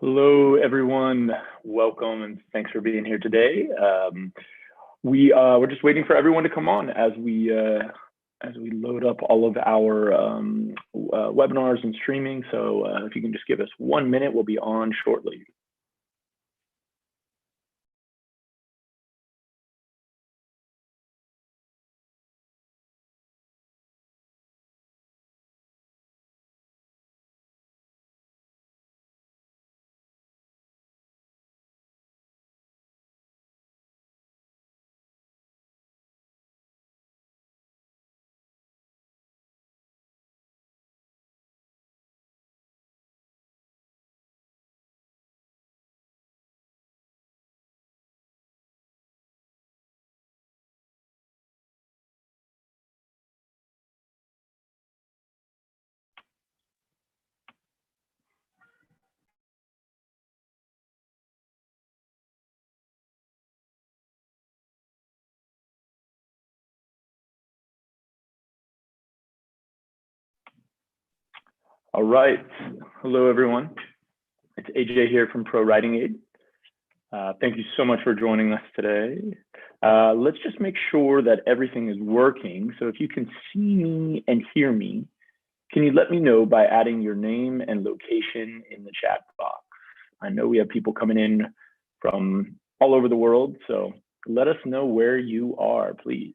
Hello, everyone. Welcome and thanks for being here today. We're just waiting for everyone to come on as we load up all of our webinars and streaming. So if you can just give us 1 minute, we'll be on shortly. All right. Hello, everyone. It's AJ here from Pro Writing Aid. Thank you so much for joining us today. Let's just make sure that everything is working. So if you can see me and hear me, can you let me know by adding your name and location in the chat box? I know we have people coming in from all over the world, so let us know where you are, please.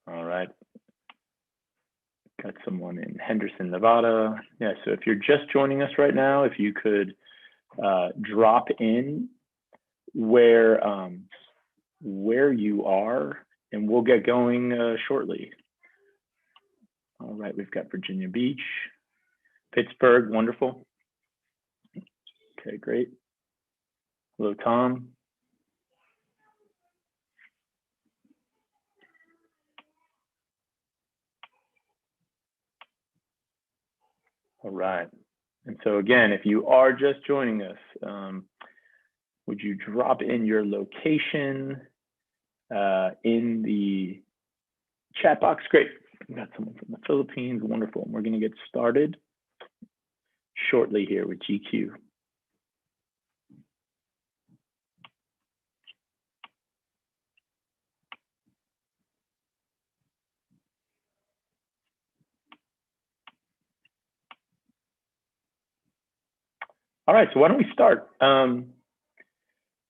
All right. Got someone in Henderson, Nevada. Yeah, so if you're just joining us right now, if you could drop in where you are, and we'll get going shortly. All right, we've got Virginia Beach, Pittsburgh, wonderful. Okay, great. Hello, Tom. All right. And so again, if you are just joining us, would you drop in your location in the chat box? Great. We got someone from the Philippines. Wonderful. We're going to get started shortly here with GQ. All right, so why don't we start?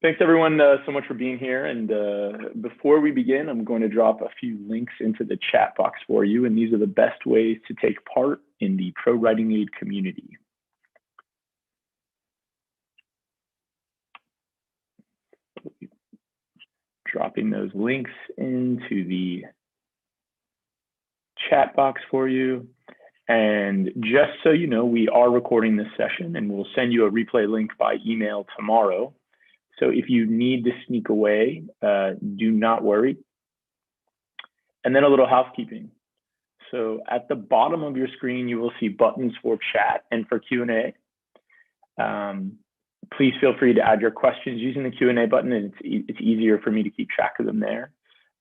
Thanks everyone so much for being here. And before we begin, I'm going to drop a few links into the chat box for you. And these are the best ways to take part in the Pro Writing Aid community. Dropping those links into the chat box for you. And just so you know, we are recording this session and we'll send you a replay link by email tomorrow. So if you need to sneak away, do not worry. And then a little housekeeping. So at the bottom of your screen, you will see buttons for chat and for Q&A. Please feel free to add your questions using the Q&A button, and it's easier for me to keep track of them there.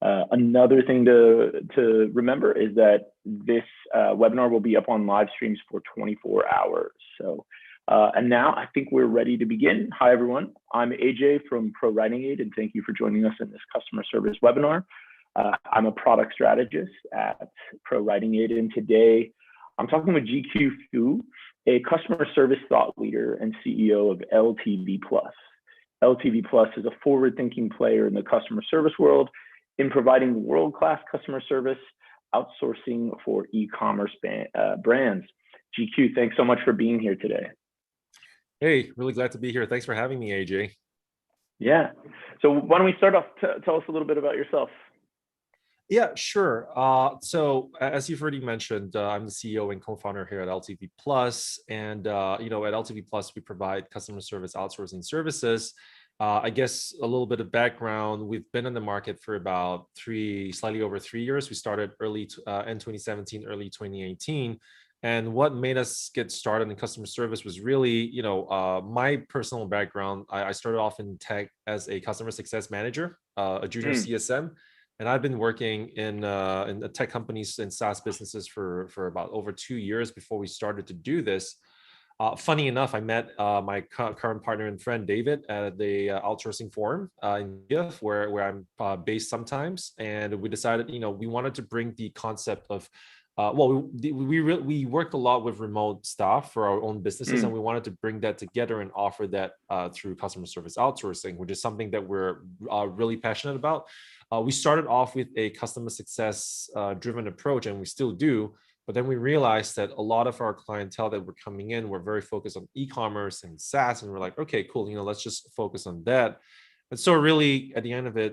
Another thing to remember is that this webinar will be up on live streams for 24 hours. So, and now I think we're ready to begin. Hi, everyone. I'm AJ from Pro Writing Aid, and thank you for joining us in this customer service webinar. I'm a product strategist at Pro Writing Aid, and today I'm talking with GQ Fu, a customer service thought leader and CEO of LTVplus. LTVplus is a forward-thinking player in the customer service world in providing world-class customer service outsourcing for e-commerce brands. GQ, thanks so much for being here today. Hey, really glad to be here. Thanks for having me, AJ. Yeah. So why don't we start off? Tell us a little bit about yourself. Yeah, sure. So as you've already mentioned, I'm the CEO and co-founder here at LTVplus. And, at LTVplus, we provide customer service outsourcing services. I guess a little bit of background, we've been in the market for about slightly over 3 years. We started early in 2017, early 2018. And what made us get started in customer service was really, my personal background. I started off in tech as a customer success manager, a junior Mm, CSM, and I've been working in the tech companies and SaaS businesses for about over 2 years before we started to do this. Funny enough, I met my current partner and friend David at the outsourcing forum in India, where I'm based sometimes, and we decided, we wanted to bring the concept of we worked a lot with remote staff for our own businesses, and mm, we wanted to bring that together and offer that through customer service outsourcing, which is something that we're really passionate about. We started off with a customer success driven approach, and we still do. But then we realized that a lot of our clientele that were coming in were very focused on e-commerce and SaaS, and we're like, okay, cool, let's just focus on that. And so really, at the end of it,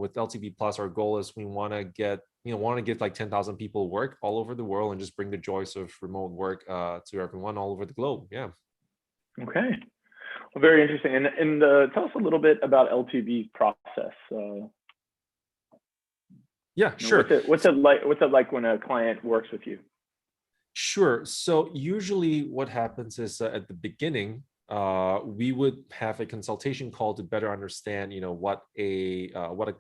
with LTV Plus, our goal is we want to get like 10,000 people work all over the world and just bring the joys of remote work to everyone all over the globe. Yeah. okay. Well, very interesting. And tell us a little bit about LTV's process. Yeah, sure. What's it like? What's it like when a client works with you? Sure. So usually what happens is at the beginning, we would have a consultation call to better understand, what a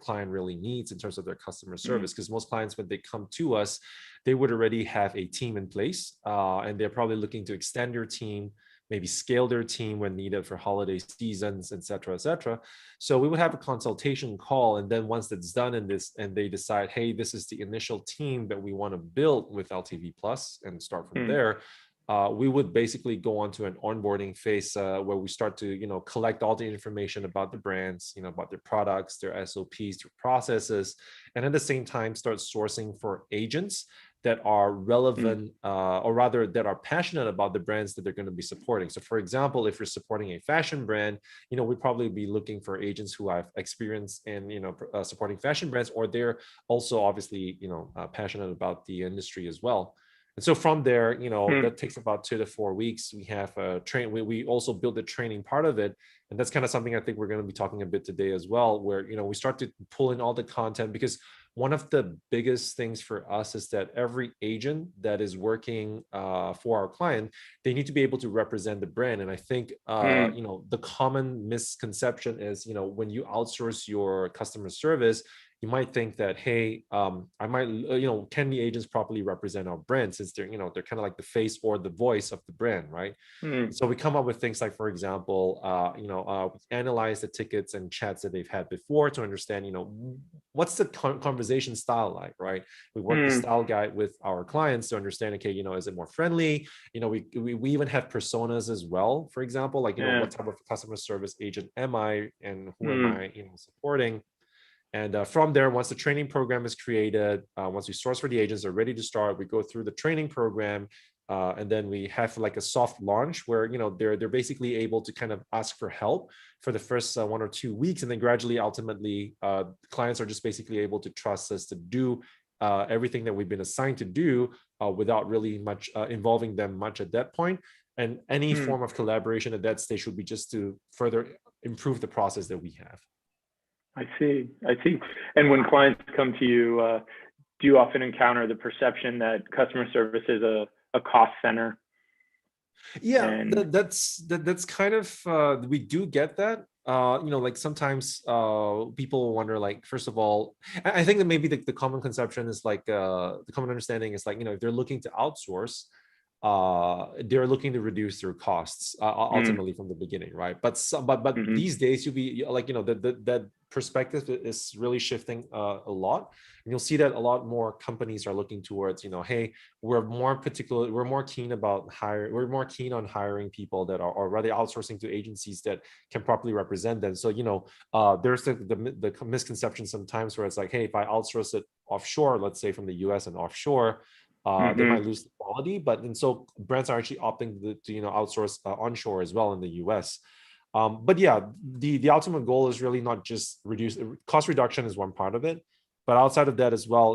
client really needs in terms of their customer Mm, service. Because most clients, when they come to us, they would already have a team in place, and they're probably looking to extend their team, maybe scale their team when needed for holiday seasons, et cetera, et cetera. So we would have a consultation call, and then once that's done and they decide, hey, this is the initial team that we want to build with LTV Plus and start from mm, there. We would basically go on to an onboarding phase where we start to, collect all the information about the brands, about their products, their SOPs, their processes, and at the same time start sourcing for agents that are mm, relevant, or rather that are passionate about the brands that they're going to be supporting. So for example, if you're supporting a fashion brand, we'd probably be looking for agents who have experience in, supporting fashion brands, or they're also obviously, passionate about the industry as well. And so from there, mm, that takes about 2 to 4 weeks. We have a we also build the training part of it. And that's kind of something I think we're going to be talking a bit today as well, where, we start to pull in all the content, because one of the biggest things for us is that every agent that is working for our client, they need to be able to represent the brand. And I think, mm, the common misconception is, when you outsource your customer service, you might think that, hey, I might, can the agents properly represent our brand, since they're kind of like the face or the voice of the brand, right? mm, And so we come up with things like, for example, analyze the tickets and chats that they've had before to understand, what's the conversation style like, right? We work the mm. style guide with our clients to understand, okay, is it more friendly? We even have personas as well. For example, like, Yeah. what type of customer service agent am I, and who am Mm, I, supporting? And from there, once the training program is created, once we source for the agents, are ready to start, we go through the training program, and then we have like a soft launch where, they're basically able to kind of ask for help for the first 1 or 2 weeks, and then gradually, ultimately, clients are just basically able to trust us to do everything that we've been assigned to do, without really much involving them much at that point. And any mm. form of collaboration at that stage would be just to further improve the process that we have. I see. I see. And when clients come to you, do you often encounter the perception that customer service is a cost center? Yeah, And that's kind of, we do get that. Like sometimes people wonder, like, first of all, I think that maybe the common conception is like, the common understanding is like, if they're looking to outsource, they're looking to reduce their costs, mm, ultimately from the beginning, right? But hmm, these days, you'll be like, that perspective is really shifting a lot, and you'll see that a lot more companies are looking towards, hey, we're more keen we're more keen on hiring people that are, or rather outsourcing to agencies that can properly represent them. So, there's the misconception sometimes where it's like, hey, if I outsource it offshore, let's say from the US and offshore, they hmm, might lose the quality. And so brands are actually opting to outsource onshore as well in the US. But yeah, the ultimate goal is really not just reduce cost reduction is one part of it, but outside of that as well,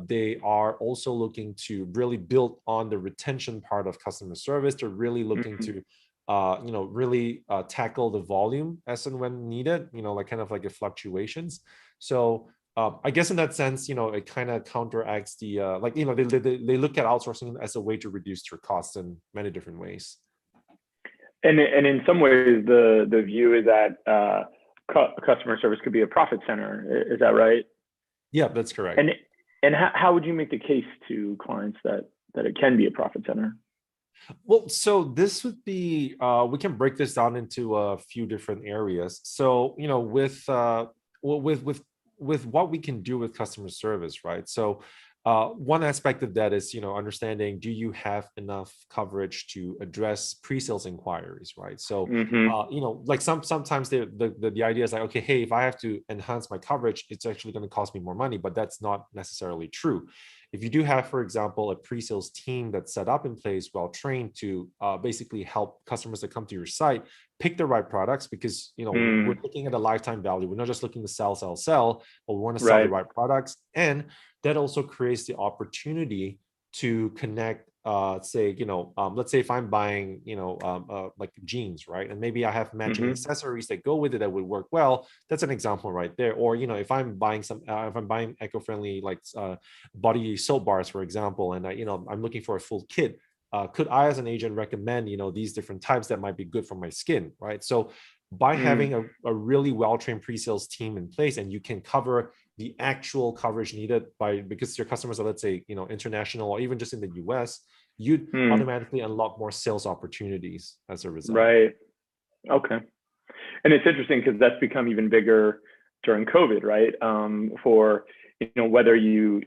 they are also looking to really build on the retention part of customer service. They're really looking hmm, to really tackle the volume as and when needed, like kind of like the fluctuations. So I guess in that sense, it kind of counteracts the they look at outsourcing as a way to reduce their costs in many different ways. And in some ways, the view is that customer service could be a profit center. Is that right? Yeah, that's correct. And how would you make the case to clients that it can be a profit center? Well, so this would be we can break this down into a few different areas. So, with what we can do with customer service, right? So, one aspect of that is, understanding, do you have enough coverage to address pre-sales inquiries, right? So, Mm-hmm. like sometimes the idea is like, okay, hey, if I have to enhance my coverage, it's actually going to cost me more money, but that's not necessarily true. If you do have, for example, a pre-sales team that's set up in place, well trained to basically help customers that come to your site pick the right products, because we're Mm, looking at a lifetime value. We're not just looking to sell, but we want to sell the right. right products, and that also creates the opportunity to connect. Say, let's say if I'm buying, like jeans, right, and maybe I have matching Mm-hmm. accessories that go with it that would work well. That's an example right there. Or if I'm buying eco-friendly, like body soap bars, for example, and I'm looking for a full kit. Could I, as an agent, recommend these different types that might be good for my skin, right? So by Mm, having a really well-trained pre-sales team in place, and you can cover the actual coverage needed because your customers are, let's say, international, or even just in the US, you'd mm, automatically unlock more sales opportunities as a result. right. Okay. And it's interesting because that's become even bigger during COVID, right? For whether you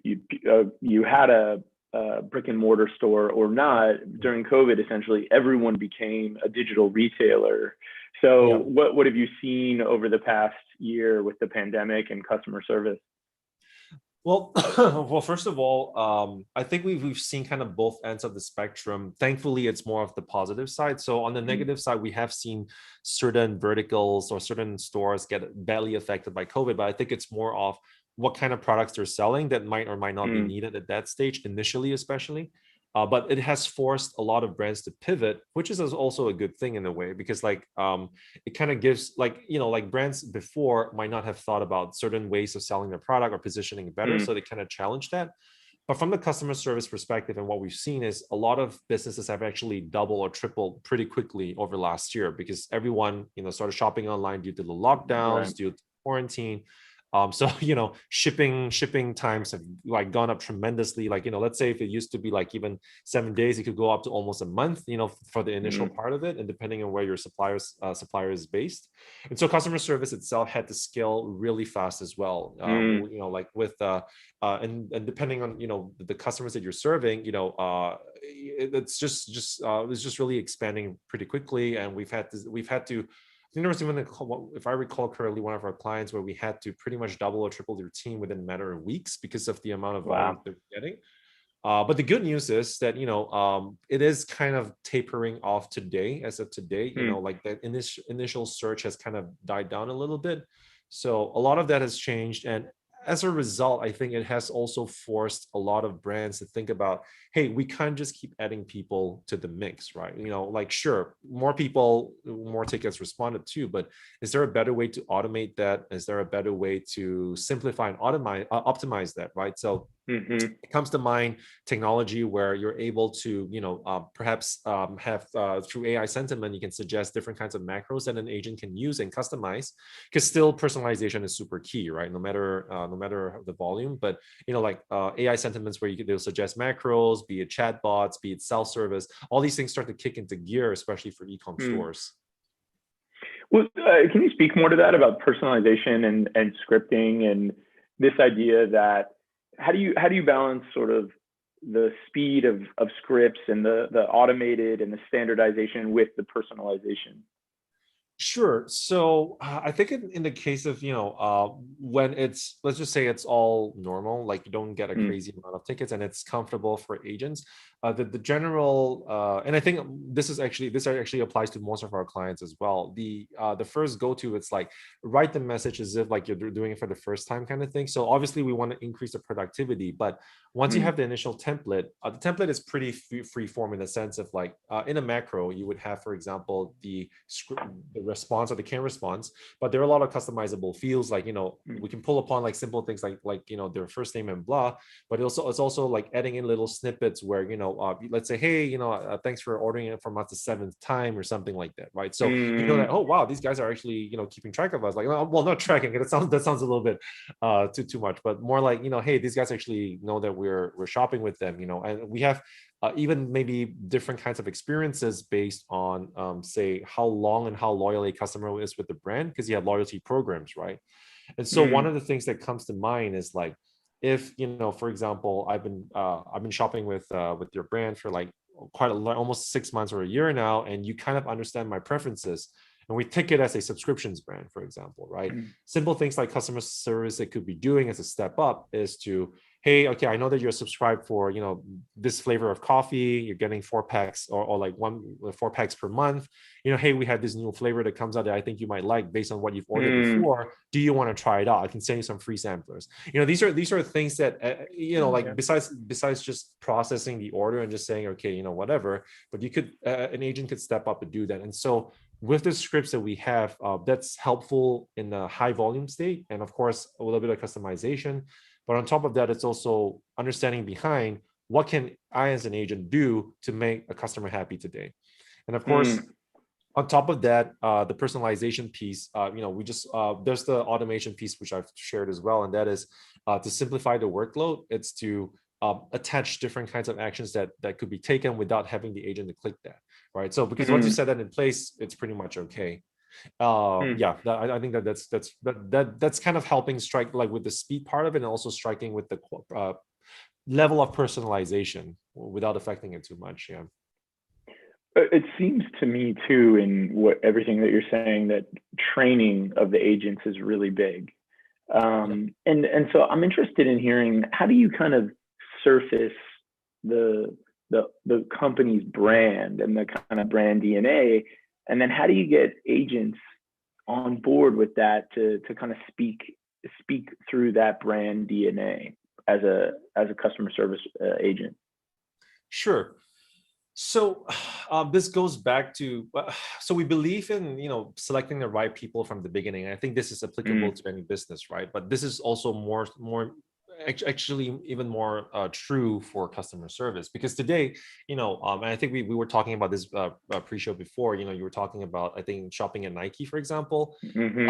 had a brick and mortar store or not, during COVID, essentially everyone became a digital retailer. So Yeah. what have you seen over the past year with the pandemic and customer service? Well, well, first of all, I think we've seen kind of both ends of the spectrum. Thankfully, it's more of the positive side. So on the Mm, negative side, we have seen certain verticals or certain stores get badly affected by COVID, but I think it's more of what kind of products they're selling that might or might not be mm, needed at that stage initially, especially. But it has forced a lot of brands to pivot, which is also a good thing in a way, because it kind of gives, like brands before might not have thought about certain ways of selling their product or positioning it better, mm, so they kind of challenge that. But from the customer service perspective, and what we've seen is a lot of businesses have actually doubled or tripled pretty quickly over last year, because everyone started shopping online due to the right. lockdowns, due to quarantine. So shipping times have like gone up tremendously. Like, let's say if it used to be like even 7 days, it could go up to almost a month, for the initial Mm, part of it, and depending on where your supplier is based. And so customer service itself had to scale really fast as well. mm, Like with and depending on the customers that you're serving, it's just really expanding pretty quickly, and we've had to. I think there was even if I recall correctly, one of our clients where we had to pretty much double or triple their team within a matter of weeks because of the amount of volume wow. they're getting. But the good news is that it is kind of tapering off today. As of today, Mm, like that initial search has kind of died down a little bit. So a lot of that has changed, and as a result, I think it has also forced a lot of brands to think about, hey, we can't just keep adding people to the mix, right? Like, sure, more people, more tickets responded to, but is there a better way to automate that? Is there a better way to simplify and optimize that, right? So mm-hmm. it comes to mind technology where you're able to perhaps have through AI sentiment, you can suggest different kinds of macros that an agent can use and customize, because still personalization is super key, right? No matter the volume, but like AI sentiments where they'll suggest macros, be it chatbots, be it self-service, all these things start to kick into gear, especially for e-com Mm. stores. Well, can you speak more to that about personalization and scripting and this idea that how do you balance sort of the speed of scripts and the automated and the standardization with the personalization? Sure. So I think in the case of, when let's just say it's all normal, like you don't get a Mm, crazy amount of tickets and it's comfortable for agents. the general, and I think this actually applies to most of our clients as well. The first go-to, it's like write the message as if like you're doing it for the first time kind of thing. So obviously we want to increase the productivity, but once you Mm, have the initial template, the template is pretty free form in the sense of like in a macro, you would have, for example, the script, the response or the can response, but there are a lot of customizable fields. Like, mm, we can pull upon like simple things like their first name and blah, but it's also like adding in little snippets where, let's say, hey, thanks for ordering it from us the seventh time or something like that, right? So that, mm, oh wow, these guys are actually keeping track of us. Like, well, not tracking it. That sounds a little bit too much, but more like, hey, these guys actually know that we're shopping with them, and we have even maybe different kinds of experiences based on say how long and how loyal a customer is with the brand, because you have loyalty programs, right? And so one mm, of the things that comes to mind is like, if for example, I've been shopping with your brand for like quite almost 6 months or a year now, and you kind of understand my preferences, and we take it as a subscriptions brand, for example, right? mm, Simple things like customer service that could be doing as a step up is to, hey, okay, I know that you're subscribed for this flavor of coffee, you're getting 4 packs, or like 4 packs per month. Hey, we have this new flavor that comes out that I think you might like based on what you've ordered mm. before. Do you want to try it out? I can send you some free samplers. These are things that Yeah. like besides just processing the order and just saying, okay, whatever, but you could an agent could step up and do that. And so with the scripts that we have, that's helpful in the high volume state, and of course a little bit of customization. But on top of that, it's also understanding behind what can I as an agent do to make a customer happy today. And of course, Mm, on top of that, the personalization piece, we just there's the automation piece, which I've shared as well, and that is to simplify the workload. It's to attach different kinds of actions that could be taken without having the agent to click that, right? So because once you mm, set that in place, it's pretty much okay. mm. Yeah, I think that's kind of helping strike like with the speed part of it, and also striking with the level of personalization without affecting it too much. Yeah. It seems to me too, in what everything that you're saying, that training of the agents is really big. Yeah. And so I'm interested in hearing, how do you kind of surface the the company's brand and the kind of brand DNA, and then how do you get agents on board with that to kind of speak through that brand DNA as a customer service agent? Sure. So this goes back to so we believe in selecting the right people from the beginning. I think this is applicable Mm, to any business, right? But this is also more actually even more true for customer service, because today, and I think we were talking about this pre-show before. You were talking about, I think, shopping at Nike, for example. mm-hmm,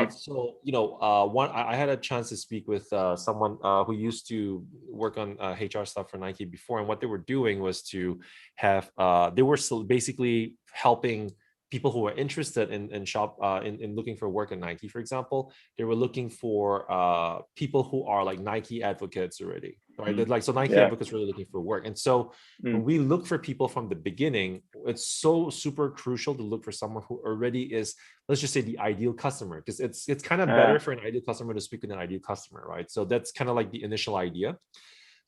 I had a chance to speak with someone who used to work on HR stuff for Nike before, and what they were doing was to have they were basically helping people who were interested in looking for work at Nike, for example. They were looking for people who are like Nike advocates already, right? They're like, so Nike yeah, advocates really looking for work. And so when mm, we look for people from the beginning, it's so super crucial to look for someone who already is, let's just say, the ideal customer, because it's kind of uh, better for an ideal customer to speak with an ideal customer, right? So that's kind of like the initial idea.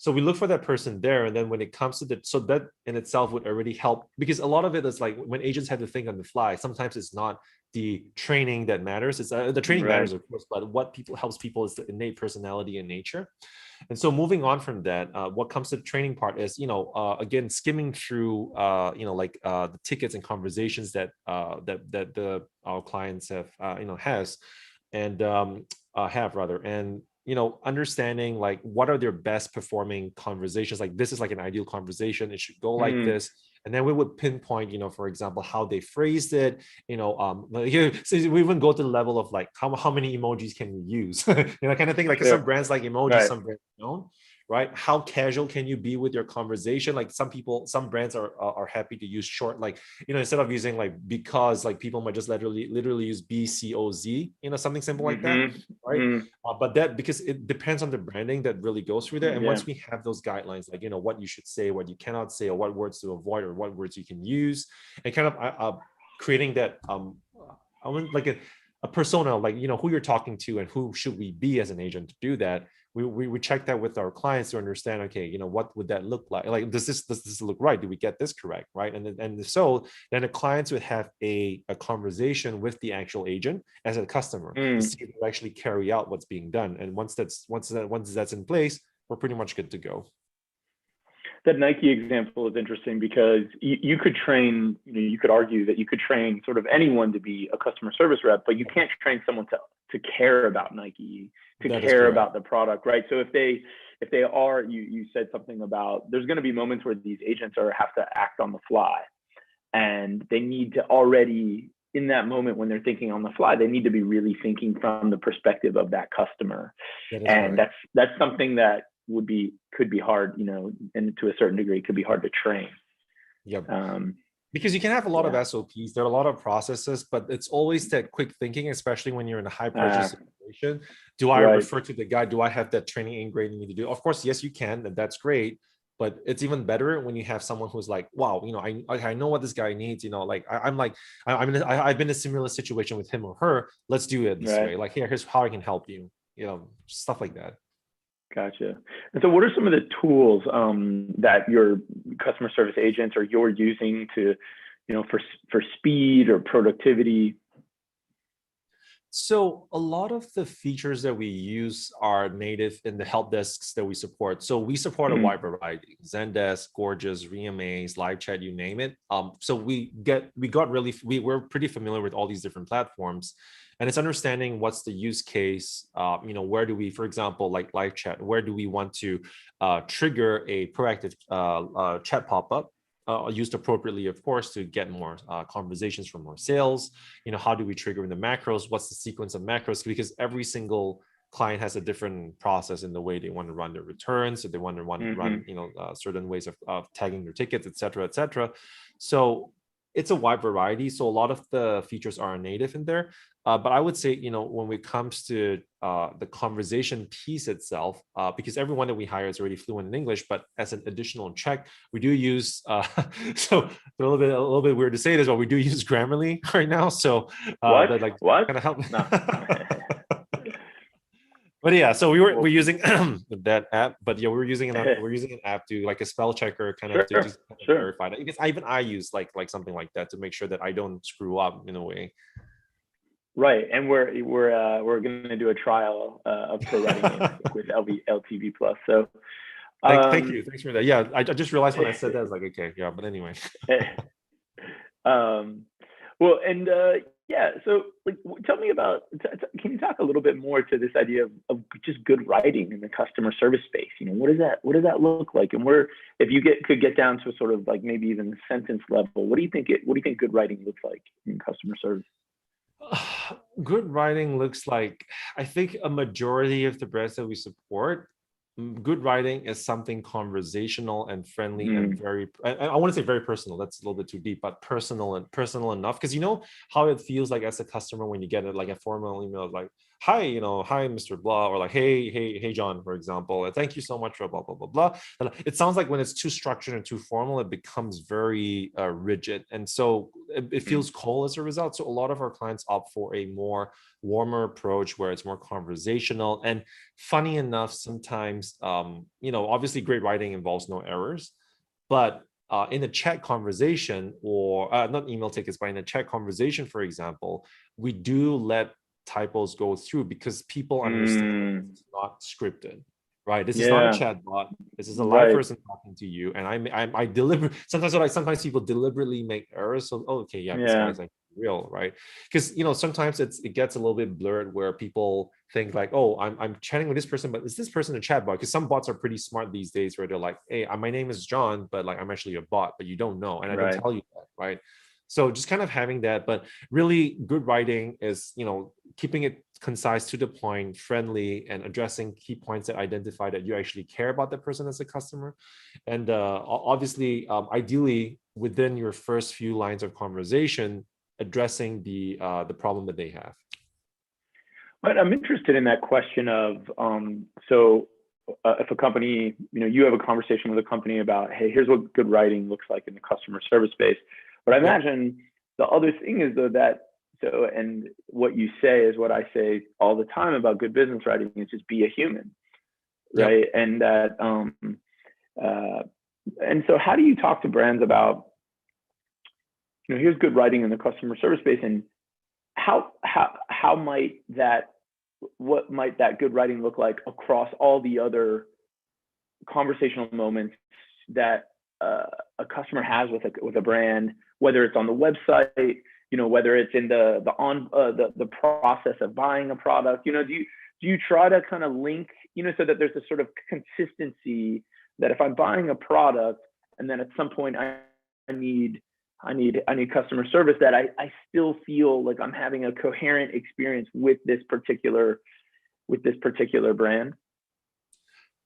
So we look for that person there, and then when it comes to so that in itself would already help, because a lot of it is like when agents have to think on the fly, sometimes it's not the training that matters. It's the training right. matters, of course, but what people helps people is the innate personality and nature. And so moving on from that, what comes to the training part is, again, skimming through, the tickets and conversations that the our clients has, and have rather, and understanding like what are their best performing conversations. Like, this is like an ideal conversation, it should go like Mm, this. And then we would pinpoint, for example, how they phrased it. So we even go to the level of like how many emojis can you use, kind of thing. Like, sure, some brands like emojis, right. some brands don't, right? How casual can you be with your conversation? Like, some brands are happy to use short, like, instead of using like because, like, people might just literally use BCOZ, something simple like that, Mm-hmm, right? mm, But that, because it depends on the branding that really goes through there. And yeah. once we have those guidelines, like, what you should say, what you cannot say, or what words to avoid, or what words you can use, and kind of creating that I want like a persona, like, who you're talking to and who should we be as an agent to do that. We check that with our clients to understand, okay, what would that look like? Like, does this look right? Do we get this correct? Right. And so then the clients would have a conversation with the actual agent as a customer to see if they actually carry out what's being done. And once that's in place, we're pretty much good to go. That Nike example is interesting because you could train, you could argue that you could train sort of anyone to be a customer service rep, but you can't train someone to care about Nike, to care about the product, right? So if they are, you said something about, there's going to be moments where these agents have to act on the fly, and they need to already, in that moment when they're thinking on the fly, they need to be really thinking from the perspective of that customer. And that's something that could be hard, and to a certain degree could be hard to train. Yep. Because you can have a lot of SOPs, there are a lot of processes, but it's always that quick thinking, especially when you're in a high pressure situation. Do I refer to the guy? Do I have that training ingrained in me to do? Of course, yes, you can, and that's great. But it's even better when you have someone who's like, wow, I know what this guy needs. Like I've been in a similar situation with him or her. Let's do it this way. Like, here's how I can help you. Stuff like that. Gotcha. And so what are some of the tools that your customer service agents or you're using to, for speed or productivity? So a lot of the features that we use are native in the help desks that we support. So we support a wide variety: Zendesk, Gorgeous, ReAmaze, live chat, you name it. So we're pretty familiar with all these different platforms. And it's understanding what's the use case, where do we, for example, like live chat, where do we want to trigger a proactive chat pop-up, used appropriately, of course, to get more conversations from more sales. How do we trigger in the macros? What's the sequence of macros? Because every single client has a different process in the way they want to run their returns. So they want to run, certain ways of tagging their tickets, et cetera, et cetera. So it's a wide variety. So a lot of the features are native in there. But I would say, when it comes to the conversation piece itself, because everyone that we hire is already fluent in English, but as an additional check, we do use, so a little bit weird to say this, but we do use Grammarly right now. So what? Kind of help. No. But yeah, so we're using that app, but yeah, we're using an app to, like, a spell checker kind of to verify that. Because even I use like something like that to make sure that I don't screw up in a way. Right, and we're going to do a trial of pro writing with LTVplus. So thank you, thanks for that. Yeah, I just realized when I said that, I was like, okay, yeah, but anyway. Well, and so like, tell me about. Can you talk a little bit more to this idea of just good writing in the customer service space? What does that look like? And if you could get down to sort of like maybe even the sentence level, what do you think good writing looks like in customer service? Good writing looks like, I think, a majority of the brands that we support, good writing is something conversational and friendly and very, I want to say very personal. That's a little bit too deep, but personal enough. Because how it feels like as a customer when you get it, like a formal email, like, hi, hi, Mr. Blah, or like, hey, John, for example, and thank you so much for blah, blah, blah, blah. And it sounds like when it's too structured and too formal, it becomes very rigid. And so it feels cold as a result. So a lot of our clients opt for a more warmer approach where it's more conversational. And funny enough, sometimes, obviously great writing involves no errors, but in a chat conversation, or not email tickets, but in a chat conversation, for example, we do let typos go through because people understand it's not scripted, right? This is not a chat bot. This is a live person talking to you, and I deliberately sometimes people deliberately make errors. So this guy's like real, right? Because sometimes it gets a little bit blurred where people think like, oh, I'm chatting with this person, but is this person a chat bot? Because some bots are pretty smart these days where they're like, hey, my name is John, but like I'm actually a bot, but you don't know, and I don't tell you that, right? So just kind of having that, but really good writing is, keeping it concise, to the point, friendly, and addressing key points that identify that you actually care about the person as a customer. And obviously, ideally, within your first few lines of conversation, addressing the problem that they have. But I'm interested in that question of, if a company, you have a conversation with a company about, hey, here's what good writing looks like in the customer service space. But I imagine the other thing is, though, that So, and what you say is what I say all the time about good business writing is just be a human, right? Yep. And that, and so how do you talk to brands about, here's good writing in the customer service space, and how might that, what might that good writing look like across all the other conversational moments that a customer has with a brand, whether it's on the website, whether it's in the process of buying a product. Do you try to kind of link, so that there's a sort of consistency that if I'm buying a product and then at some point I need customer service, that I still feel like I'm having a coherent experience with this particular brand?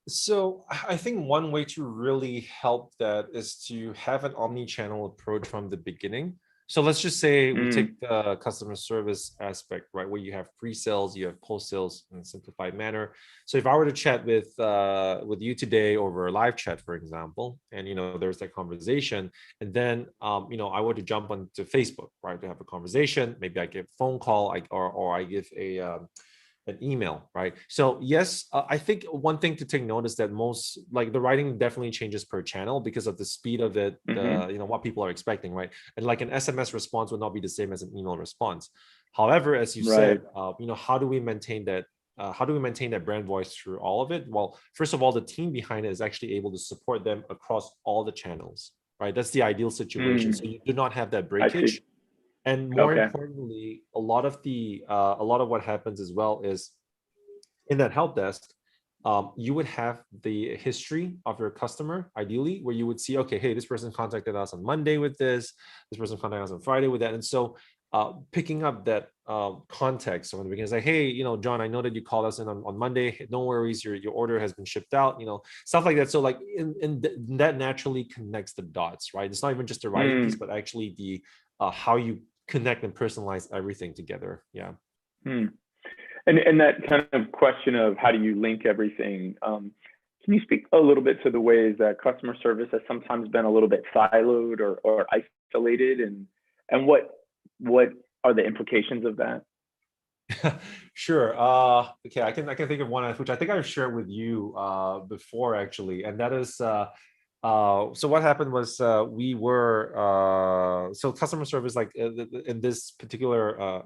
So I think one way to really help that is to have an omni-channel approach from the beginning. So let's just say we take the customer service aspect, right, where you have pre-sales, you have post-sales in a simplified manner. So if I were to chat with you today over a live chat, for example, and there's that conversation, and then I were to jump onto Facebook, right, to have a conversation. Maybe I give a phone call, or I give an email, right? So yes, I think one thing to take note is that most, like, the writing definitely changes per channel because of the speed of it, what people are expecting, right? And like an SMS response would not be the same as an email response. However, as you said, how do we maintain that? How do we maintain that brand voice through all of it? Well, first of all, the team behind it is actually able to support them across all the channels, right? That's the ideal situation. So you do not have that breakage. And more importantly, a lot of what happens as well is in that help desk, you would have the history of your customer, ideally, where you would see, okay, hey, this person contacted us on Monday with this person contacted us on Friday with that. And so picking up that context from the beginning, like, hey, John, I know that you called us in on Monday. No worries, your order has been shipped out, stuff like that. So like that naturally connects the dots, right? It's not even just the writing piece, but actually the how you connect and personalize everything together. Yeah. And that kind of question of how do you link everything, can you speak a little bit to the ways that customer service has sometimes been a little bit siloed or isolated, and what are the implications of that? Sure. Okay, I can think of one which I think I've shared with you before, actually, and that is so what happened was we were so customer service, like in this particular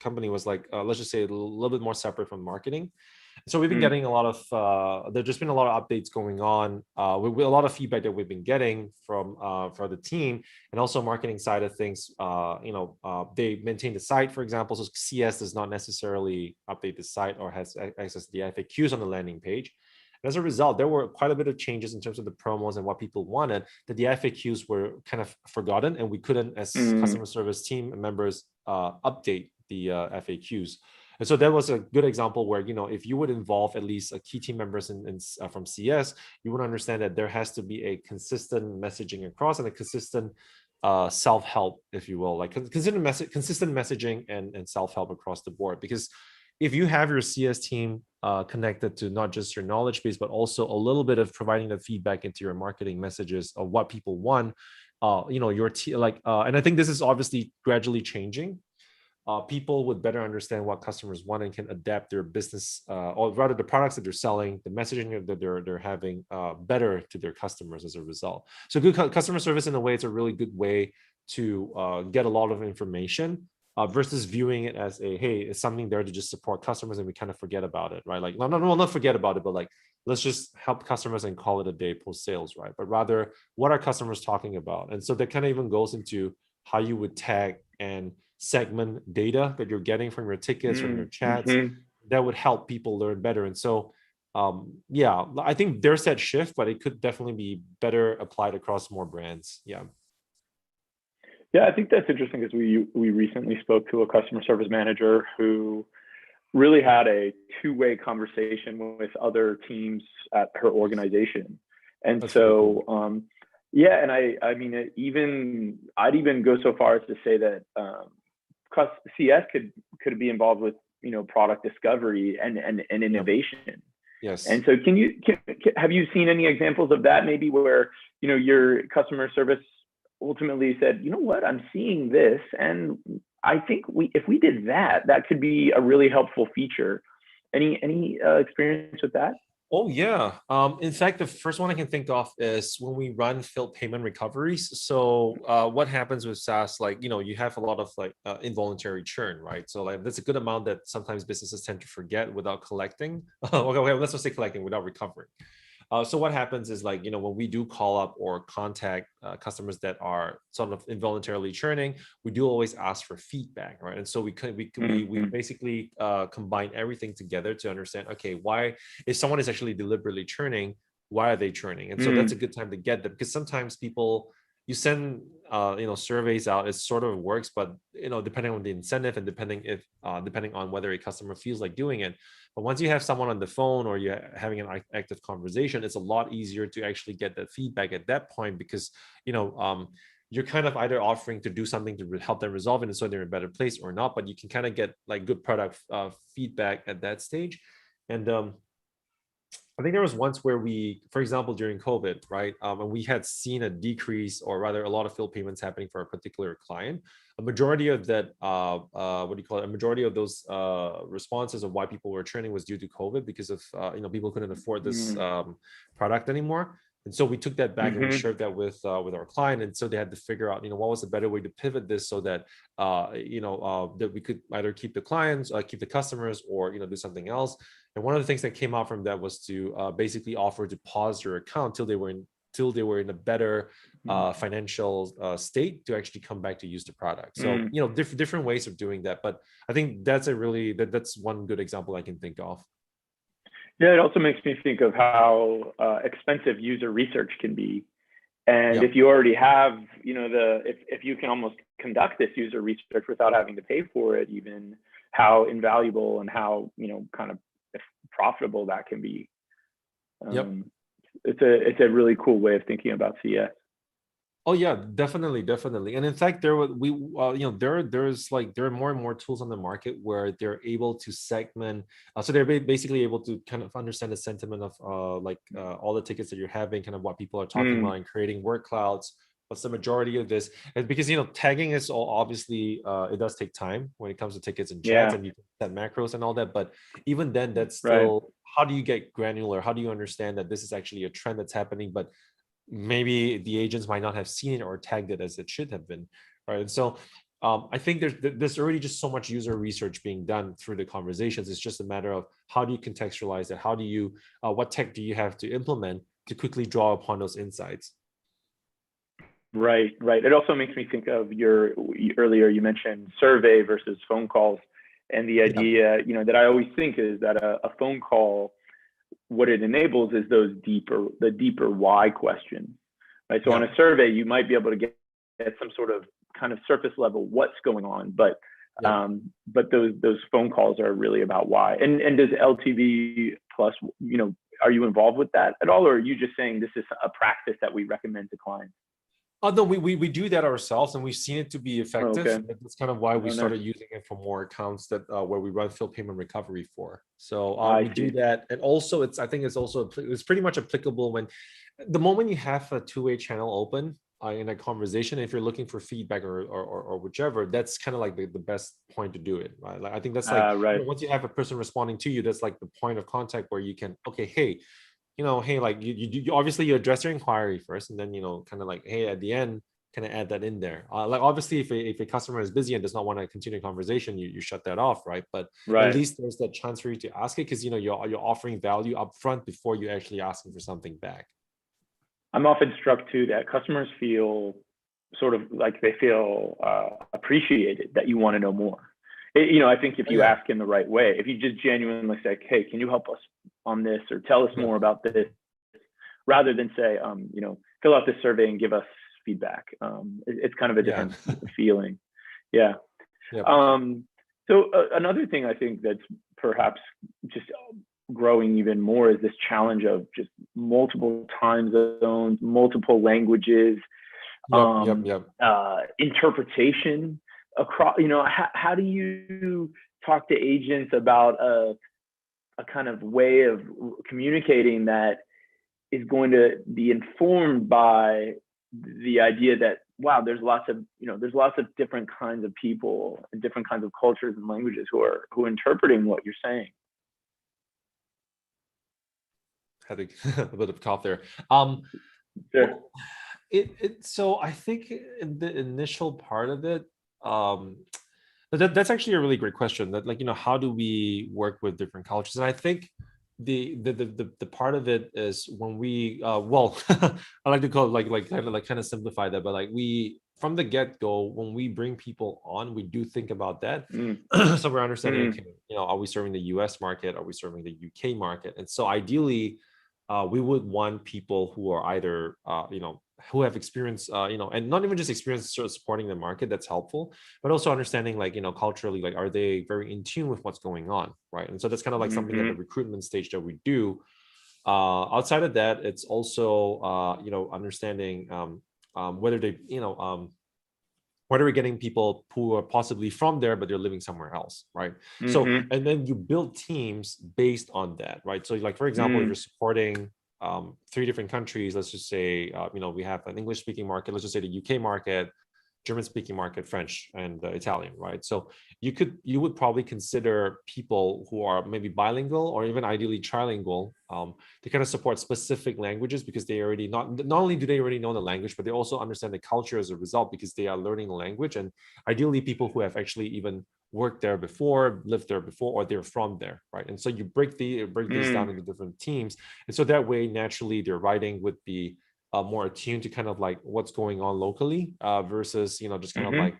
company, was like let's just say a little bit more separate from marketing. So we've been getting a lot of there's just been a lot of updates going on with a lot of feedback that we've been getting from for the team, and also marketing side of things. They maintain the site, for example, so CS does not necessarily update the site or has access to the FAQs on the landing page. As a result, there were quite a bit of changes in terms of the promos and what people wanted, that the FAQs were kind of forgotten, and we couldn't, as customer service team members, update the FAQs. And so that was a good example where, if you would involve at least a key team members from CS, you would understand that there has to be a consistent messaging across and a consistent self-help, if you will, like consistent messaging and self-help across the board. Because if you have your CS team connected to not just your knowledge base, but also a little bit of providing the feedback into your marketing messages of what people want, your team, and I think this is obviously gradually changing. People would better understand what customers want and can adapt their business, or rather the products that they're selling, the messaging that they're having better to their customers as a result. So good customer service, in a way, it's a really good way to get a lot of information versus viewing it as hey, it's something there to just support customers and we kind of forget about it, right? Like, not forget about it, but like, let's just help customers and call it a day post sales, right? But rather, what are customers talking about? And so that kind of even goes into how you would tag and segment data that you're getting from your tickets, from your chats, that would help people learn better. And so yeah, I think there's that shift, but it could definitely be better applied across more brands. Yeah, I think that's interesting, because we recently spoke to a customer service manager who really had a two-way conversation with other teams at her organization. And that's so cool. Yeah, and I mean, I'd even go so far as to say that CS could be involved with product discovery and innovation. Yes. And so have you seen any examples of that, maybe where your customer service ultimately said, you know what, I'm seeing this, and I think if we did that, that could be a really helpful feature. Any experience with that? Oh yeah. In fact, the first one I can think of is when we run failed payment recoveries. So what happens with SaaS, like, you have a lot of like involuntary churn, right? So like that's a good amount that sometimes businesses tend to forget without collecting. Okay, let's just say collecting without recovering. So what happens is, like, when we do call up or contact customers that are sort of involuntarily churning, we do always ask for feedback, right? And so we Mhm. basically combine everything together to understand, okay, why, if someone is actually deliberately churning, why are they churning? And so that's a Mm. good time to get them, because sometimes people, you send surveys out, it sort of works, but depending on the incentive and depending on whether a customer feels like doing it. But once you have someone on the phone or you're having an active conversation, it's a lot easier to actually get that feedback at that point, because you're kind of either offering to do something to help them resolve it and so they're in a better place or not, but you can kind of get like good product feedback at that stage. And I think there was once where we, for example, during COVID, right, and we had seen a decrease, or rather a lot of failed payments happening for a particular client. A majority of that, what do you call it? A majority of those responses of why people were churning was due to COVID, because of people couldn't afford this Mm. product anymore. And so we took that back and we Mhm. shared that with our client, and so they had to figure out, what was a better way to pivot this so that that we could either keep the clients, keep the customers, or do something else. And one of the things that came out from that was to basically offer to pause your account till they were in a better Mm. financial state to actually come back to use the product. So Mm. different ways of doing that. But I think that's one good example I can think of. Yeah, it also makes me think of how expensive user research can be. And Yeah. if you already have, if you can almost conduct this user research without having to pay for it, even how invaluable and how, kind of profitable that can be. Yep. Um, it's a really cool way of thinking about CS. Oh yeah, definitely, definitely. And in fact, there were we there are more and more tools on the market where they're able to segment. So they're basically able to kind of understand the sentiment of all the tickets that you're having, kind of what people are talking about, Mm. and creating word clouds. What's the majority of this? And because tagging is all obviously it does take time when it comes to tickets and chats, Yeah. and you can set macros and all that. But even then, that's Right. still, how do you get granular? How do you understand that this is actually a trend that's happening, but maybe the agents might not have seen it or tagged it as it should have been, right? And so I think there's already just so much user research being done through the conversations. It's just a matter of how do you contextualize it? How do you what tech do you have to implement to quickly draw upon those insights? Right. Right. It also makes me think of earlier you mentioned survey versus phone calls, and the Yeah, idea, that I always think is that a phone call, what it enables is the deeper why questions, right? So on yeah, a survey, you might be able to get some sort of kind of surface level what's going on, yeah. those phone calls are really about why. And does LTV plus, are you involved with that at all, or are you just saying this is a practice that we recommend to clients? No, we do that ourselves, and we've seen it to be Oh, effective. okay. That's kind of why we Oh, nice. started using it for more accounts that where we run field payment recovery for. So I we do see. that, and also I think it's pretty much applicable when the moment you have a two-way channel open in a conversation. If you're looking for feedback or whichever, that's kind of like the best point to do it, right? Like I think that's like, Right. once you have a person responding to you, that's like the point of contact where you can, okay, hey, hey, like you obviously you address your inquiry first, and then kind of like, hey, at the end, kind of add that in there. Like obviously, if a customer is busy and does not want to continue a conversation, you shut that off, right? But at Right. least there's that chance for you to ask it, because you're offering value up front before you actually asking for something back. I'm often struck too that customers feel sort of like they feel appreciated, that you want to know more. I think if Oh you yeah, ask in the right way, if you just genuinely say, "Hey, can you help us on this or tell us yeah, more about this," rather than say, fill out this survey and give us feedback. It's kind of a yeah, different feeling. Yeah. yep, Um, so another thing I think that's perhaps just growing even more is this challenge of just multiple time zones, multiple languages, yep, yep, yep. interpretation across. How do you talk to agents about a kind of way of communicating that is going to be informed by the idea that wow, there's lots of, there's lots of different kinds of people and different kinds of cultures and languages who are interpreting what you're saying. Had a bit of cough there. Sure. Well, so I think in the initial part of it, that's actually a really great question. That, like, how do we work with different cultures? And I think the part of it is when we well, I like to call it kind of simplify that, but like we from the get-go, when we bring people on, we do think about that. Mm. So we're understanding, Mm. okay, are we serving the US market? Are we serving the UK market? And so ideally, we would want people who are either who have experience, and not even just experience sort of supporting the market, that's helpful, but also understanding, like, culturally, like, are they very in tune with what's going on, right? And so that's kind of like something at the recruitment stage that we do. Outside of that, it's also understanding whether they whether we're getting people who are possibly from there, but they're living somewhere else, right? So, and then you build teams based on that, right? So, like, for example, if you're supporting 3 different countries, let's just say, we have an English-speaking market, let's just say the UK market, German-speaking market, French, and Italian, right? So you would probably consider people who are maybe bilingual or even ideally trilingual to kind of support specific languages, because they already not only do they already know the language, but they also understand the culture as a result, because they are learning the language. And ideally people who have actually even worked there before, lived there before, or they're from there, right? And so you break these down into different teams, and so that way naturally their writing would be more attuned to kind of like what's going on locally, versus just kind of like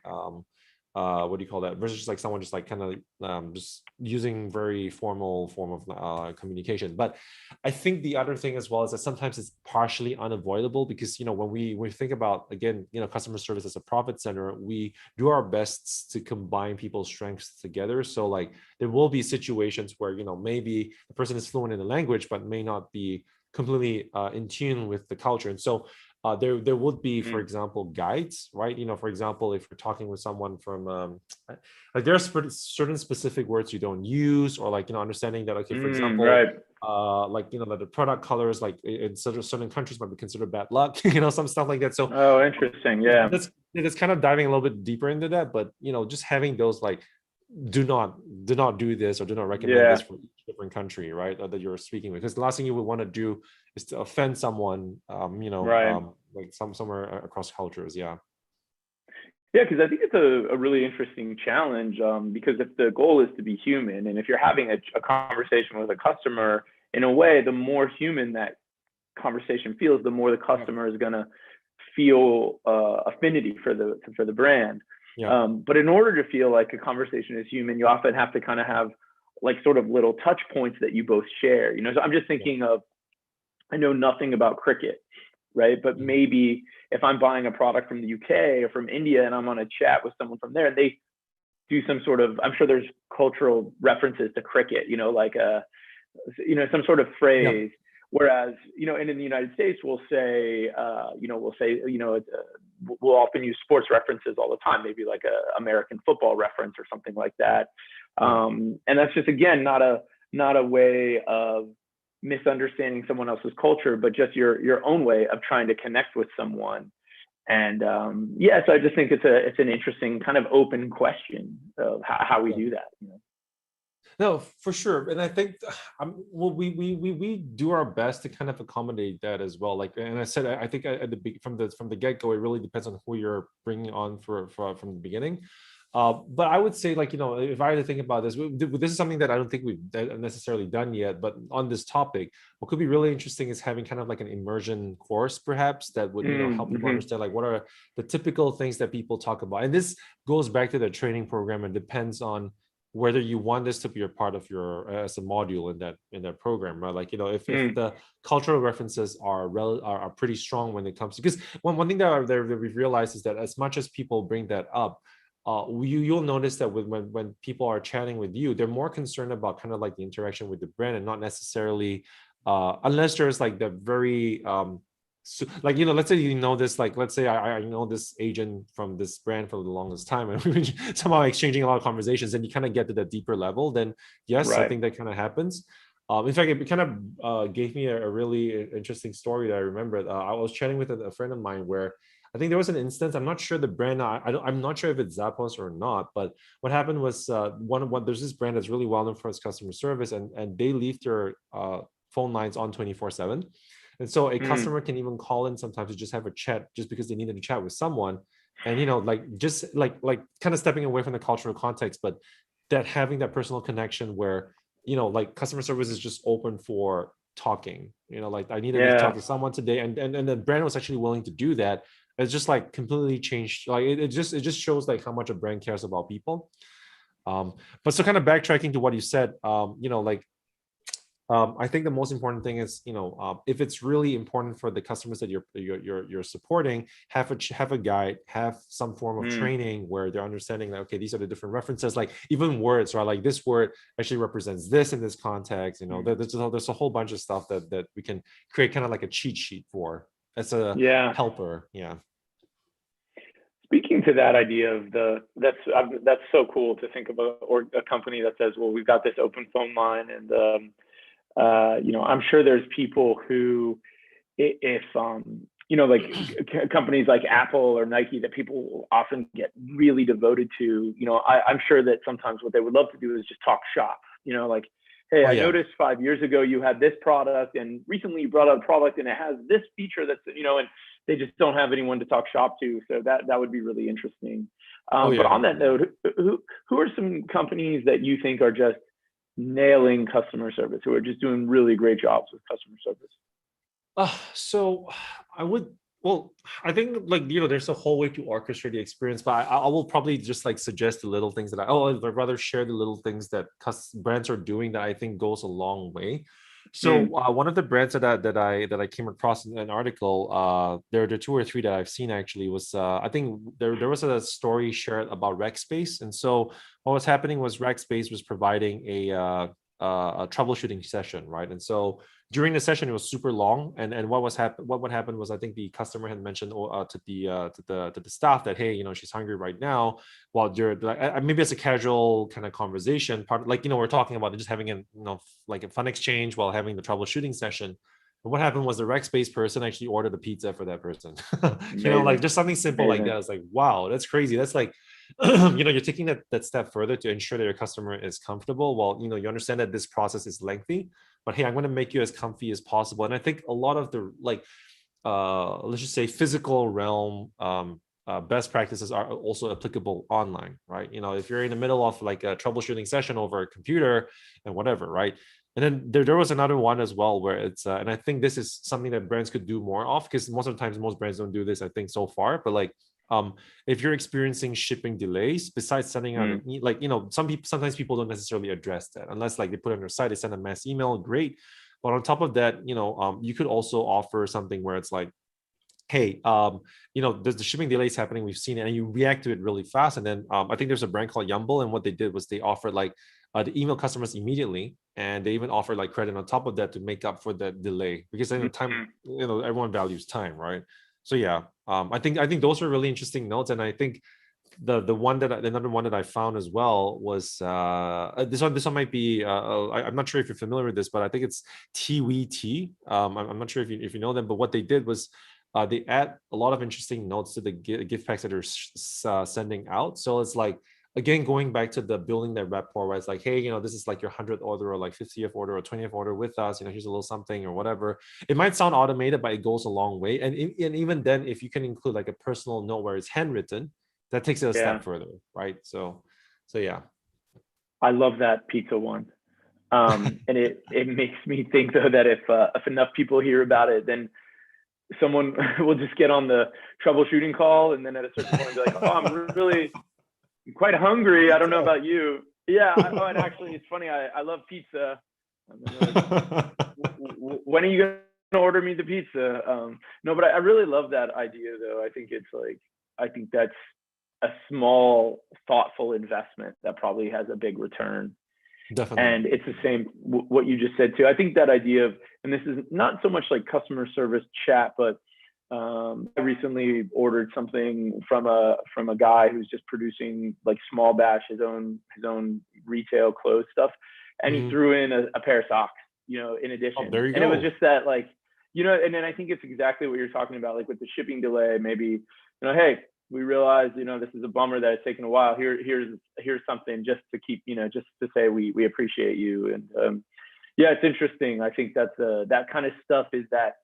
what do you call that, versus just like someone just like kind of just using very formal form of communication. But I think the other thing as well is that sometimes it's partially unavoidable, because when we think about, again, customer service as a profit center, we do our best to combine people's strengths together. So like there will be situations where maybe the person is fluent in the language but may not be completely in tune with the culture. And so there would be, for example, guides, right? For example, if you're talking with someone from like there are certain specific words you don't use, or like understanding that, okay, for example, right. like that the product colors, like in certain countries, might be considered bad luck, some stuff like that. So interesting. Yeah. That's kind of diving a little bit deeper into that, but just having those like do not do this, or do not recommend this for each different country, right, that you're speaking with, because the last thing you would want to do is to offend someone, like somewhere across cultures. Yeah, because I think it's a really interesting challenge, because if the goal is to be human, and if you're having a conversation with a customer, in a way, the more human that conversation feels, the more the customer is going to feel affinity for the brand. But in order to feel like a conversation is human, you often have to kind of have like sort of little touch points that you both share. So I'm just thinking of, I know nothing about cricket, right? But maybe if I'm buying a product from the UK or from India, and I'm on a chat with someone from there, and they do some sort of, I'm sure there's cultural references to cricket, like some sort of phrase. Whereas, and in the United States, we'll say, we'll often use sports references all the time, maybe like a American football reference or something like that. And that's just, again, not a way of misunderstanding someone else's culture, but just your own way of trying to connect with someone. And so I just think it's an interesting kind of open question of how we do that. No, for sure. And I think we do our best to kind of accommodate that as well. Like, and I said, I think at from the get-go, it really depends on who you're bringing on from the beginning. But I would say, like, if I had to think about this, this is something that I don't think we've necessarily done yet, but on this topic, what could be really interesting is having kind of like an immersion course, perhaps, that would help people understand, like, what are the typical things that people talk about. And this goes back to the training program and depends on whether you want this to be a part of your as a module in that program, right? Like, if the cultural references are pretty strong when it comes to, because one thing that we've realized is that as much as people bring that up, you'll notice that when people are chatting with you, they're more concerned about kind of like the interaction with the brand, and not necessarily unless there's like the very so, like, let's say this, like, let's say I know this agent from this brand for the longest time, and we're somehow exchanging a lot of conversations, and you kind of get to the deeper level, then yes, I think that kind of happens. In fact, it kind of gave me a really interesting story that I remembered. I was chatting with a friend of mine where I think there was an instance. I'm not sure the brand. I'm not sure if it's Zappos or not. But what happened was there's this brand that's really well known for its customer service, and they leave their phone lines on 24/7. And so a Mm, customer can even call in sometimes to just have a chat, just because they needed to chat with someone. And like just like kind of stepping away from the cultural context, but that having that personal connection where like customer service is just open for talking. Like I needed to talk yeah. to someone today, and the brand was actually willing to do that. It's just like completely changed. Like it just shows like how much a brand cares about people. But so kind of backtracking to what you said, like I think the most important thing is, if it's really important for the customers that you're supporting, have a guide, have some form of Mm, training where they're understanding that, okay, these are the different references, like even words, right? Like this word actually represents this in this context. mm. There's a whole bunch of stuff that we can create kind of like a cheat sheet for as a Yeah. helper. Yeah. Speaking to that idea of that's so cool to think about, or a company that says, well, we've got this open phone line, and I'm sure there's people who, if like companies like Apple or Nike that people often get really devoted to, I'm sure that sometimes what they would love to do is just talk shop, like, hey, Oh I yeah. noticed 5 years ago you had this product, and recently you brought out a product and it has this feature that's, and they just don't have anyone to talk shop to. So that would be really interesting. Oh But yeah. on that note, who are some companies that you think are just nailing customer service, who are just doing really great jobs with customer service? So I would, well, I think like, there's a whole way to orchestrate the experience, but I will probably just like suggest the little things I'd rather share the little things that brands are doing that I think goes a long way. Mm, So one of the brands that I came across in an article, there are two or three that I've seen actually was, I think there was a story shared about Rackspace. And so what was happening was Rackspace was providing a troubleshooting session, right? And so during the session it was super long, and what would happen was, I think the customer had mentioned to the staff that, hey, she's hungry right now, while you're like, maybe it's a casual kind of conversation part, like, we're talking about just having like a fun exchange while having the troubleshooting session. But what happened was the Rackspace person actually ordered a pizza for that person. Like amazing, just something simple like amazing. that. It's like, wow, that's crazy. That's like, you're taking that step further to ensure that your customer is comfortable. Well, you understand that this process is lengthy, but hey, I'm going to make you as comfy as possible. And I think a lot of the, like, let's just say physical realm best practices are also applicable online, right? If you're in the middle of like a troubleshooting session over a computer and whatever, right? And then there was another one as well where it's and I think this is something that brands could do more of, because most of the times most brands don't do this, I think, so far. But like, if you're experiencing shipping delays, besides sending out Mm, like, sometimes people don't necessarily address that unless like they put it on their site, they send a mass email, great. But on top of that, you could also offer something where it's like, hey, there's the shipping delays happening, we've seen it, and you react to it really fast. And then I think there's a brand called Yumble, and what they did was they offered like the email customers immediately, and they even offered like credit on top of that to make up for the delay, because time, mm, everyone values time, right? So yeah, I think those are really interesting notes. And I think another one that I found as well was this one might be I'm not sure if you're familiar with this, but I think it's TWT. I'm not sure if you know them, but what they did was they add a lot of interesting notes to the gift packs that they're sending out. So it's like, again, going back to the building that rapport, where it's like, hey, this is like your 100th order, or like 50th order, or 20th order with us. Here's a little something or whatever. It might sound automated, but it goes a long way. And even then, if you can include like a personal note where it's handwritten, that takes it a yeah, step further, right? So yeah. I love that pizza one. And it makes me think though that if enough people hear about it, then someone will just get on the troubleshooting call, and then at a certain point be like, oh, I'm really quite hungry. I don't know about you. Yeah. Oh, and actually, it's funny. I love pizza. And then they're like, when are you going to order me the pizza? No, but I really love that idea, though. I think it's like, I think that's a small, thoughtful investment that probably has a big return. Definitely. And it's the same what you just said too. I think that idea of, and this is not so much like customer service chat, but I recently ordered something from a guy who's just producing like small batch his own retail clothes stuff, and he Mhm. threw in a pair of socks, in Oh, addition, there you and it was go. just that like, And then I think it's exactly what you're talking about, like with the shipping delay, maybe, hey, we realize, this is a bummer that it's taken a while. Here's something just to keep, just to say we appreciate you. And yeah, it's interesting. I think that's that kind of stuff is that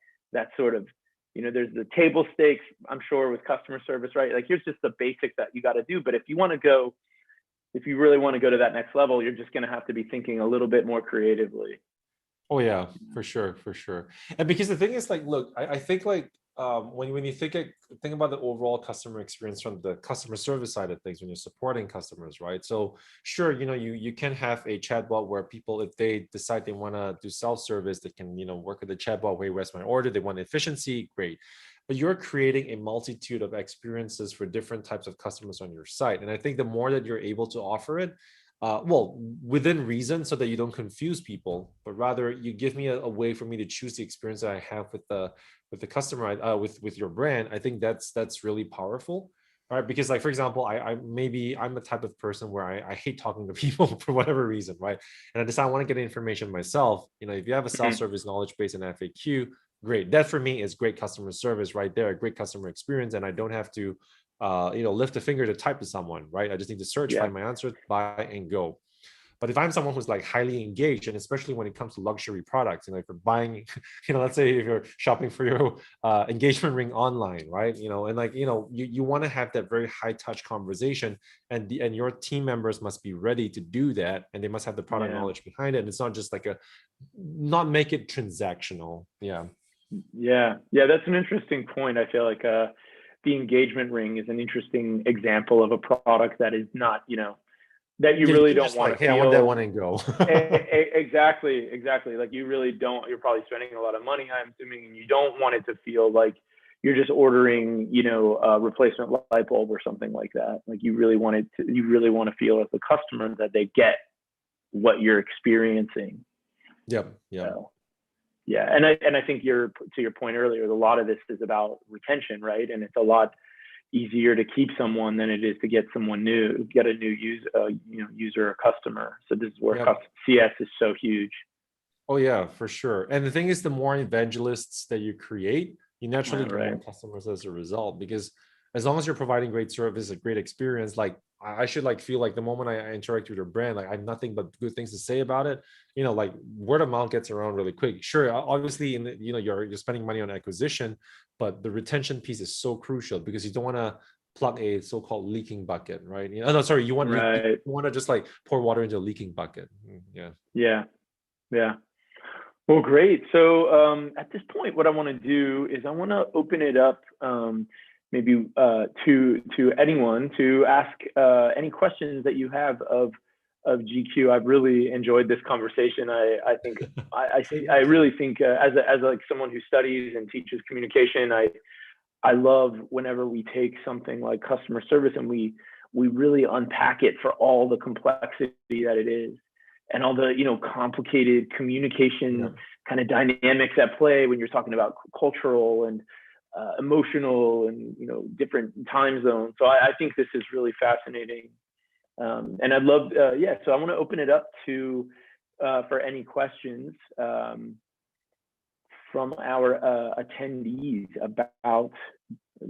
sort of, there's the table stakes, I'm sure, with customer service, right? Like here's just the basics that you got to do. But if you really want to go to that next level, you're just going to have to be thinking a little bit more creatively. Oh yeah, for sure, for sure. And because the thing is, like, look, I think like when you think about the overall customer experience from the customer service side of things, when you're supporting customers, right? So sure, you can have a chatbot where people, if they decide they want to do self-service, they can work with the chatbot. Where's my order? They want efficiency, great. But you're creating a multitude of experiences for different types of customers on your site, and I think the more that you're able to offer it, well, within reason, so that you don't confuse people, but rather you give me a way for me to choose the experience that I have with the customer, with your brand. I think that's really powerful, right? Because like, for example, I'm the type of person where I hate talking to people for whatever reason, right? And I decide I want to get information myself. If you have a self-service knowledge base and FAQ, great. That for me is great customer service right there, a great customer experience, and I don't have to lift a finger to type to someone, right? I just need to search, find my answer, buy, and go. But if I'm someone who's like highly engaged, and especially when it comes to luxury products, if you're buying, let's say if you're shopping for your engagement ring online, right? And like, you want to have that very high touch conversation, and your team members must be ready to do that, and they must have the product knowledge behind it. And it's not just like not make it transactional. Yeah. That's an interesting point. I feel like the engagement ring is an interesting example of a product that is not, that you really don't want to feel. Hey, I want that one and go. Exactly. Like you really don't. You're probably spending a lot of money, I'm assuming, and you don't want it to feel like you're just ordering, a replacement light bulb or something like that. Like you really want to feel as a customer that they get what you're experiencing. Yep. Yeah, and I think to your point earlier, a lot of this is about retention, right? And it's a lot easier to keep someone than it is to get someone new, get a new user or customer. So this is where CS is so huge. Oh yeah, for sure. And the thing is, the more evangelists that you create, you naturally get more customers as a result. Because as long as you're providing great service, a great experience, like I should like feel like the moment I interact with your brand, like I have nothing but good things to say about it. Like word of mouth gets around really quick. Sure, obviously, you're spending money on acquisition, but the retention piece is so crucial, because you don't want to plug a so-called leaking bucket, right? No, sorry, you want to just like pour water into a leaking bucket. Yeah. Well, great. So at this point, what I want to do is I want to open it up, maybe to anyone to ask any questions that you have of GQ. I've really enjoyed this conversation. I think I really think as like someone who studies and teaches communication, I love whenever we take something like customer service and we really unpack it for all the complexity that it is, and all the complicated communication kind of dynamics at play when you're talking about cultural and emotional and different time zones. So I think this is really fascinating, and I'd love so I want to open it up to for any questions from our attendees about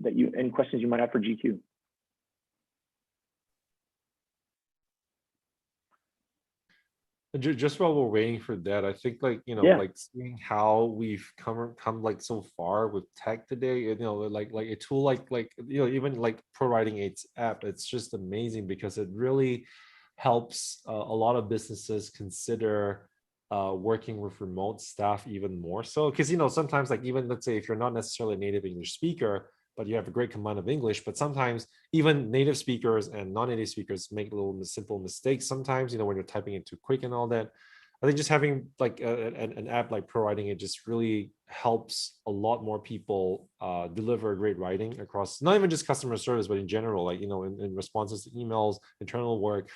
any questions you might have for GQ. Just while we're waiting for that, I think like like seeing how we've come like so far with tech today, like a tool like even like Pro Writing Aids app, it's just amazing because it really helps a lot of businesses consider working with remote staff even more so, because sometimes, like, even let's say if you're not necessarily a native English speaker, but you have a great command of English, but sometimes even native speakers and non-native speakers make little simple mistakes sometimes, when you're typing it too quick and all that. I think just having like an app like Pro Writing, it just really helps a lot more people deliver great writing across not even just customer service, but in general, like, in responses to emails, internal work,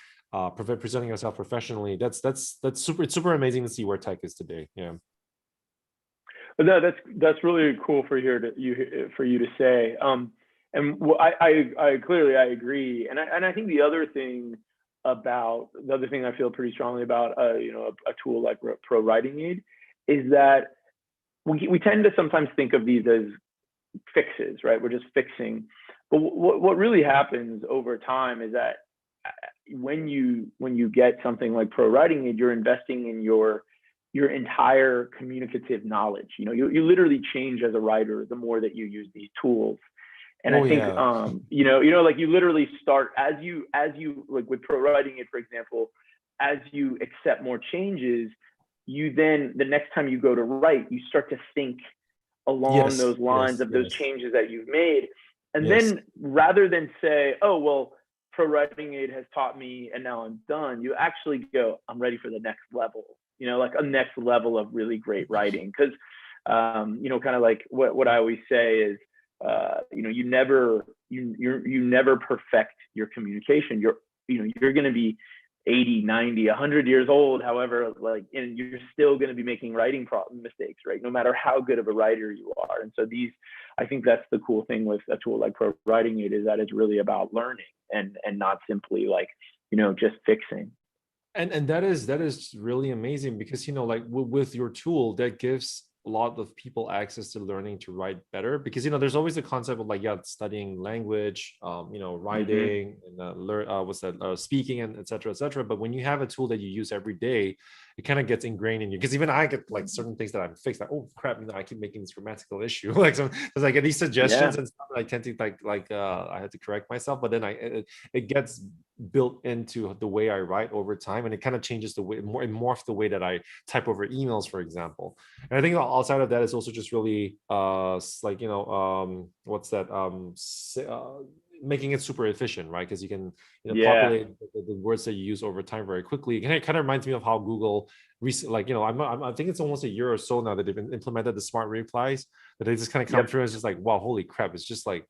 presenting yourself professionally. That's super amazing to see where tech is today. Yeah. But that's really cool for you to say. And I clearly agree. And I think the other thing I feel pretty strongly about a tool like Pro Writing Aid is that we tend to sometimes think of these as fixes, right? We're just fixing. But what really happens over time is that when you get something like Pro Writing Aid, you're investing in your entire communicative knowledge. You literally change as a writer the more that you use these tools. And I think like you literally start as you like with Pro Writing Aid, for example, as you accept more changes, you then the next time you go to write, you start to think along those lines of those changes that you've made. And then rather than say, oh, well, Pro Writing Aid has taught me and now I'm done, you actually go, I'm ready for the next level, like a next level of really great writing. Because, kind of like what I always say is, you never perfect your communication. You're going to be 80, 90, 100 years old, however, and you're still going to be making writing mistakes, right? No matter how good of a writer you are. And so I think that's the cool thing with a tool like Pro Writing Aid, is that it's really about learning and not simply just fixing. And that is really amazing, because, like with your tool, that gives a lot of people access to learning to write better, because there's always the concept of studying language, writing and speaking and et cetera, but when you have a tool that you use every day, it kind of gets ingrained in you. Because even I get certain things that I'm fixed, oh crap, I keep making this grammatical issue. Because I get these suggestions and stuff, I tend to I had to correct myself, but then it gets built into the way I write over time, and it kind of changes the way, morph the way that I type over emails, for example. And I think outside of that, it's also just really making it super efficient, right? Because you can populate the words that you use over time very quickly. And it kind of reminds me of how Google I think it's almost a year or so now that they've implemented the smart replies, that they just kind of come through and it's just like, wow, holy crap. It's just like,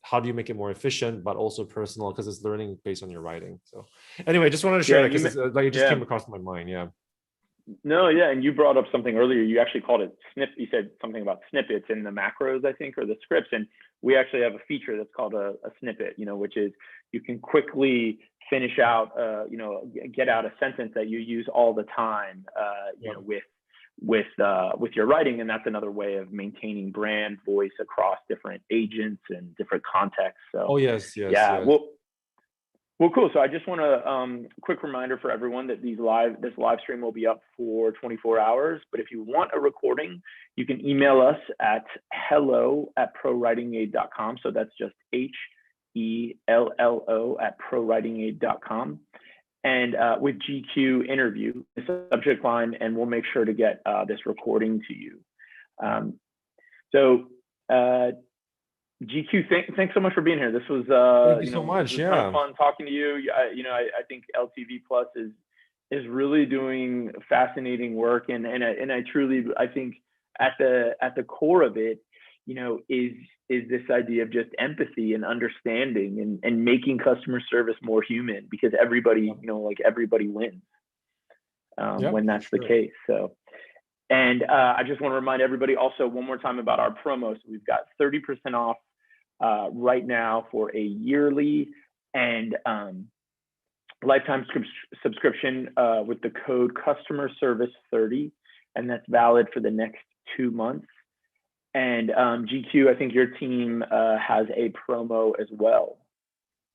how do you make it more efficient but also personal, because it's learning based on your writing. So anyway, just wanted to share that, because it just came across my mind. No, and you brought up something earlier. You actually called it you said something about snippets in the macros, I think, or the scripts. And we actually have a feature that's called a snippet, which is you can quickly finish out, get out a sentence that you use all the time, with your writing. And that's another way of maintaining brand voice across different agents and different contexts. So yes. Well, cool. So I just want to quick reminder for everyone that this live stream will be up for 24 hours. But if you want a recording, you can email us at hello@prowritingaid.com. So that's just HELLO@prowritingaid.com. And with GQ interview, the subject line, and we'll make sure to get this recording to you. GQ, thanks so much for being here. This was thank you so much. Kind of fun talking to you. I think LTVplus is really doing fascinating work, and I truly think at the core of it, is this idea of just empathy and understanding and making customer service more human, because everybody everybody wins when that's the case. So. And I just want to remind everybody also one more time about our promo. So we've got 30% off right now for a yearly and lifetime subscription with the code customer service 30, and that's valid for the next 2 months. And GQ, I think your team has a promo as well.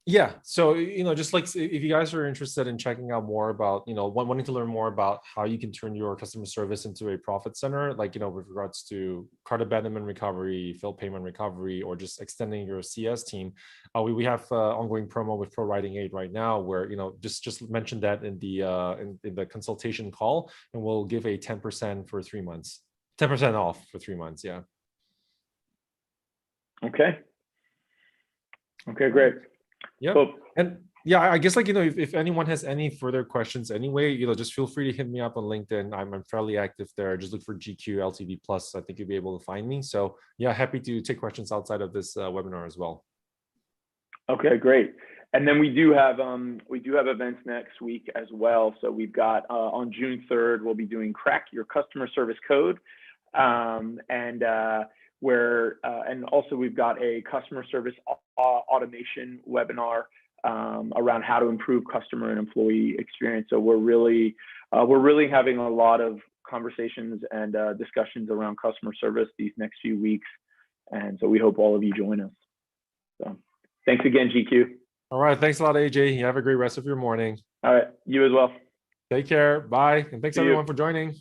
Yeah. So, just like if you guys are interested in checking out more about, wanting to learn more about how you can turn your customer service into a profit center, with regards to card abandonment recovery, failed payment recovery, or just extending your CS team, we have ongoing promo with Pro Writing Aid right now, where, just mention that in the consultation call, and we'll give a 10% for 3 months, 10% off for 3 months. Yeah. Okay, great. Yeah. Cool. And I guess if anyone has any further questions anyway, just feel free to hit me up on LinkedIn. I'm fairly active there. Just look for GQ LTVplus. I think you'll be able to find me. So happy to take questions outside of this webinar as well. Okay, great. And then we do have events next week as well. So we've got on June 3rd, we'll be doing Crack Your Customer Service Code, and also we've got a customer service automation webinar around how to improve customer and employee experience. So we're really having a lot of conversations and discussions around customer service these next few weeks. And so we hope all of you join us. So thanks again, GQ. All right. Thanks a lot, AJ. You have a great rest of your morning. All right. You as well. Take care. Bye. And thanks See you. everyone for joining.